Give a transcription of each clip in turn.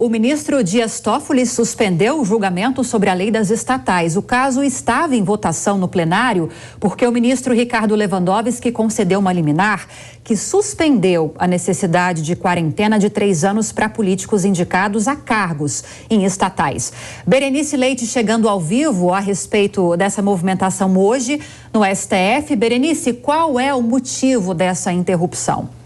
O ministro Dias Toffoli suspendeu o julgamento sobre a lei das estatais. O caso estava em votação no plenário porque o ministro Ricardo Lewandowski concedeu uma liminar que suspendeu a necessidade de quarentena de 3 anos para políticos indicados a cargos em estatais. Berenice Leite chegando ao vivo a respeito dessa movimentação hoje no STF. Berenice, qual é o motivo dessa interrupção?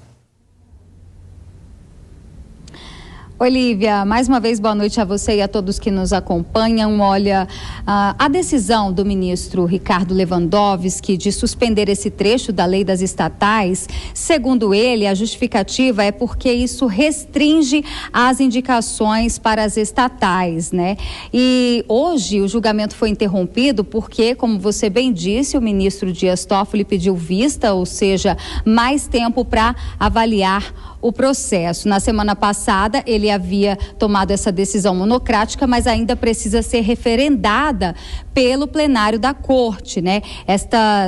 Oi, Lívia, mais uma vez boa noite a você e a todos que nos acompanham. Olha, a decisão do ministro Ricardo Lewandowski de suspender esse trecho da lei das estatais, segundo ele, a justificativa é porque isso restringe as indicações para as estatais, né? E hoje o julgamento foi interrompido porque, como você bem disse, o ministro Dias Toffoli pediu vista, ou seja, mais tempo para avaliar o processo. Na semana passada, ele havia tomado essa decisão monocrática, mas ainda precisa ser referendada pelo plenário da Corte, né?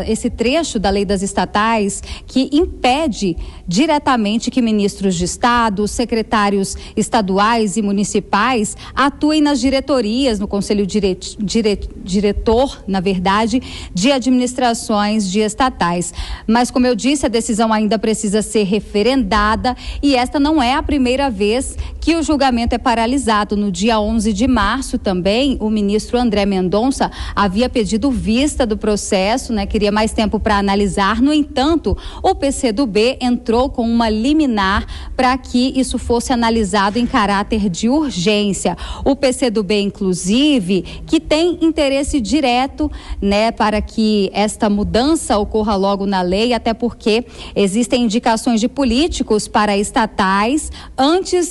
Esse trecho da lei das estatais que impede diretamente que ministros de Estado, secretários estaduais e municipais atuem nas diretorias, no conselho diretor, na verdade, de administrações de estatais. Mas, como eu disse, a decisão ainda precisa ser referendada. E esta não é a primeira vez que o julgamento é paralisado. No dia 11 de março também, o ministro André Mendonça havia pedido vista do processo, né? Queria mais tempo para analisar. No entanto, o PCdoB entrou com uma liminar para que isso fosse analisado em caráter de urgência. O PCdoB, inclusive, que tem interesse direto, né, para que esta mudança ocorra logo na lei, até porque existem indicações de políticos para estatais,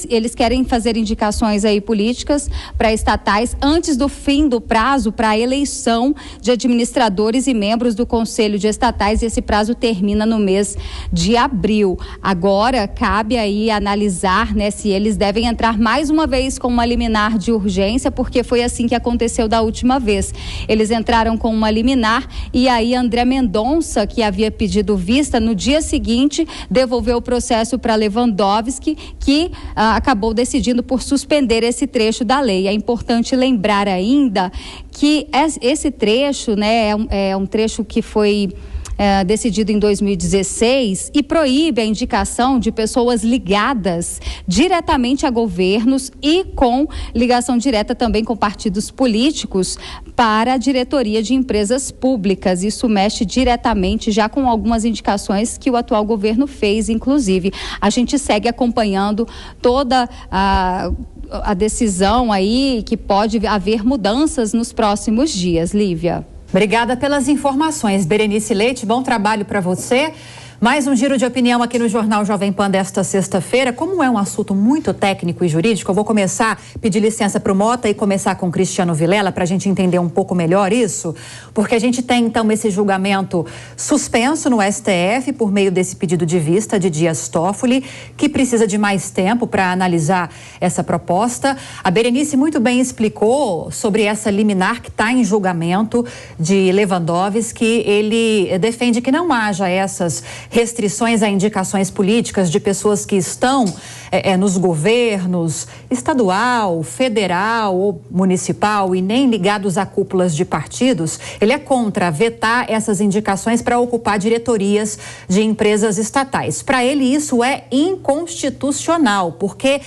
eles querem fazer indicações aí políticas para estatais antes do fim do prazo para a eleição de administradores e membros do Conselho de Estatais, e esse prazo termina no mês de abril. Agora, cabe aí analisar, né, se eles devem entrar mais uma vez com uma liminar de urgência, porque foi assim que aconteceu da última vez. Eles entraram com uma liminar e aí André Mendonça, que havia pedido vista, no dia seguinte devolveu o processo para Lewandowski, que acabou decidindo por suspender esse trecho da lei. É importante lembrar ainda que esse trecho, né, é um trecho que foi decidido em 2016 e proíbe a indicação de pessoas ligadas diretamente a governos e com ligação direta também com partidos políticos para a diretoria de empresas públicas. Isso mexe diretamente já com algumas indicações que o atual governo fez, inclusive. A gente segue acompanhando toda a decisão aí, que pode haver mudanças nos próximos dias, Lívia. Obrigada pelas informações, Berenice Leite, bom trabalho para você. Mais um giro de opinião aqui no Jornal Jovem Pan desta sexta-feira. Como é um assunto muito técnico e jurídico, eu vou pedir licença para o Mota e começar com o Cristiano Vilela para a gente entender um pouco melhor isso, porque a gente tem então esse julgamento suspenso no STF por meio desse pedido de vista de Dias Toffoli, que precisa de mais tempo para analisar essa proposta. A Berenice muito bem explicou sobre essa liminar que está em julgamento de Lewandowski. Ele defende que não haja essas restrições a indicações políticas de pessoas que estão nos governos estadual, federal ou municipal e nem ligados a cúpulas de partidos. Ele é contra vetar essas indicações para ocupar diretorias de empresas estatais. Para ele, isso é inconstitucional, porque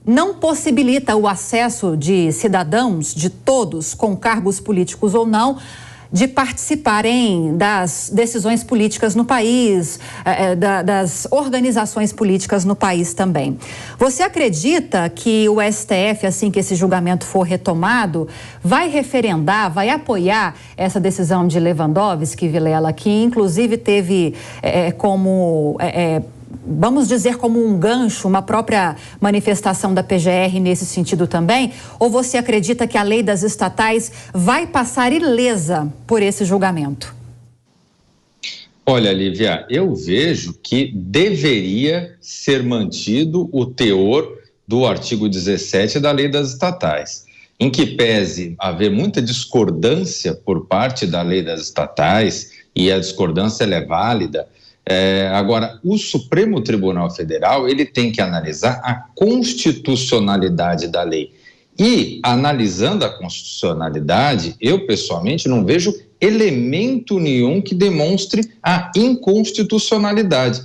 não possibilita o acesso de cidadãos, de todos, com cargos políticos ou não, de participarem das decisões políticas no país, das organizações políticas no país também. Você acredita que o STF, assim que esse julgamento for retomado, vai referendar, vai apoiar essa decisão de Lewandowski, Vilela, que inclusive teve vamos dizer, como um gancho, uma própria manifestação da PGR nesse sentido também? Ou você acredita que a lei das estatais vai passar ilesa por esse julgamento? Olha, Lívia, eu vejo que deveria ser mantido o teor do artigo 17 da lei das estatais, em que pese haver muita discordância por parte da lei das estatais, e a discordância ela é válida, Agora, o Supremo Tribunal Federal, ele tem que analisar a constitucionalidade da lei. E, analisando a constitucionalidade, eu, pessoalmente, não vejo elemento nenhum que demonstre a inconstitucionalidade.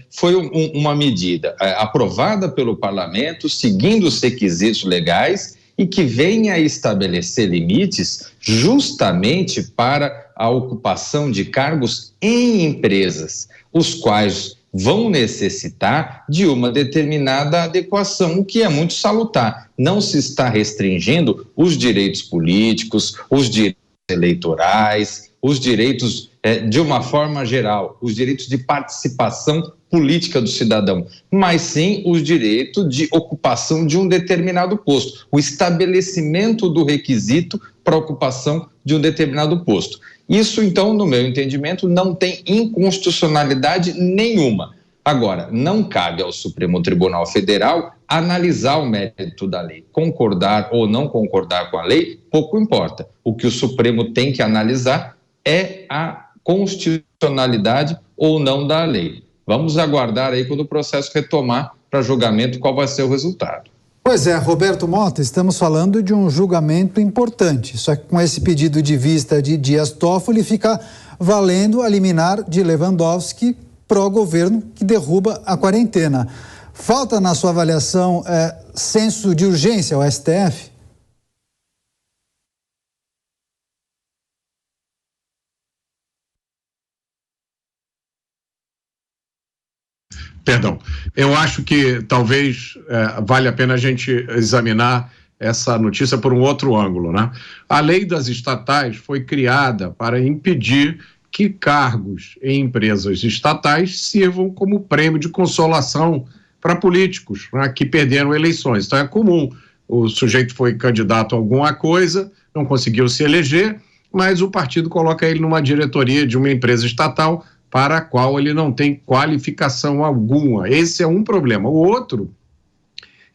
Foi uma medida aprovada pelo parlamento, seguindo os requisitos legais, e que venha a estabelecer limites justamente para a ocupação de cargos em empresas, os quais vão necessitar de uma determinada adequação, o que é muito salutar. Não se está restringindo os direitos políticos, os direitos eleitorais, os direitos, de uma forma geral, os direitos de participação política do cidadão, mas sim os direitos de ocupação de um determinado posto, o estabelecimento do requisito para ocupação de um determinado posto. Isso, então, no meu entendimento, não tem inconstitucionalidade nenhuma. Agora, não cabe ao Supremo Tribunal Federal analisar o mérito da lei. Concordar ou não concordar com a lei, pouco importa. O que o Supremo tem que analisar é a constitucionalidade ou não da lei. Vamos aguardar aí, quando o processo retomar para julgamento, qual vai ser o resultado. Pois é, Roberto Mota, estamos falando de um julgamento importante, só que com esse pedido de vista de Dias Toffoli fica valendo a liminar de Lewandowski pró-governo que derruba a quarentena. Falta, na sua avaliação, senso de urgência ao STF? Perdão, eu acho que talvez vale a pena a gente examinar essa notícia por um outro ângulo, né? A lei das estatais foi criada para impedir que cargos em empresas estatais sirvam como prêmio de consolação para políticos, né, que perderam eleições. Então é comum, o sujeito foi candidato a alguma coisa, não conseguiu se eleger, mas o partido coloca ele numa diretoria de uma empresa estatal para a qual ele não tem qualificação alguma. Esse é um problema. O outro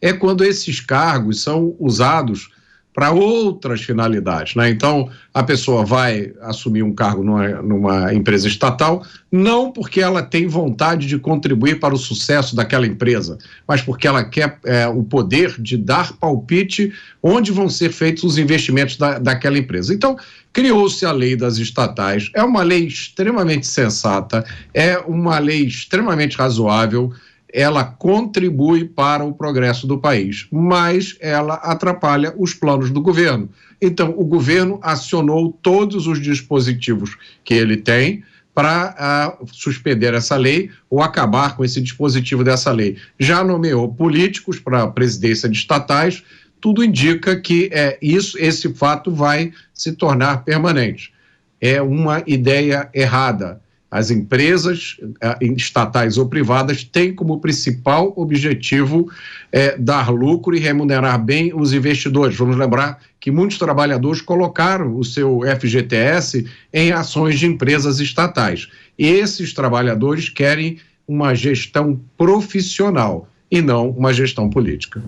é quando esses cargos são usados para outras finalidades, né? Então, a pessoa vai assumir um cargo numa empresa estatal, não porque ela tem vontade de contribuir para o sucesso daquela empresa, mas porque ela quer o poder de dar palpite onde vão ser feitos os investimentos daquela empresa. Então, criou-se a lei das estatais, é uma lei extremamente sensata, é uma lei extremamente razoável, ela contribui para o progresso do país, mas ela atrapalha os planos do governo. Então, o governo acionou todos os dispositivos que ele tem para suspender essa lei ou acabar com esse dispositivo dessa lei. Já nomeou políticos para a presidência de estatais, tudo indica que esse fato vai se tornar permanente. É uma ideia errada. As empresas estatais ou privadas têm como principal objetivo dar lucro e remunerar bem os investidores. Vamos lembrar que muitos trabalhadores colocaram o seu FGTS em ações de empresas estatais. E esses trabalhadores querem uma gestão profissional e não uma gestão política.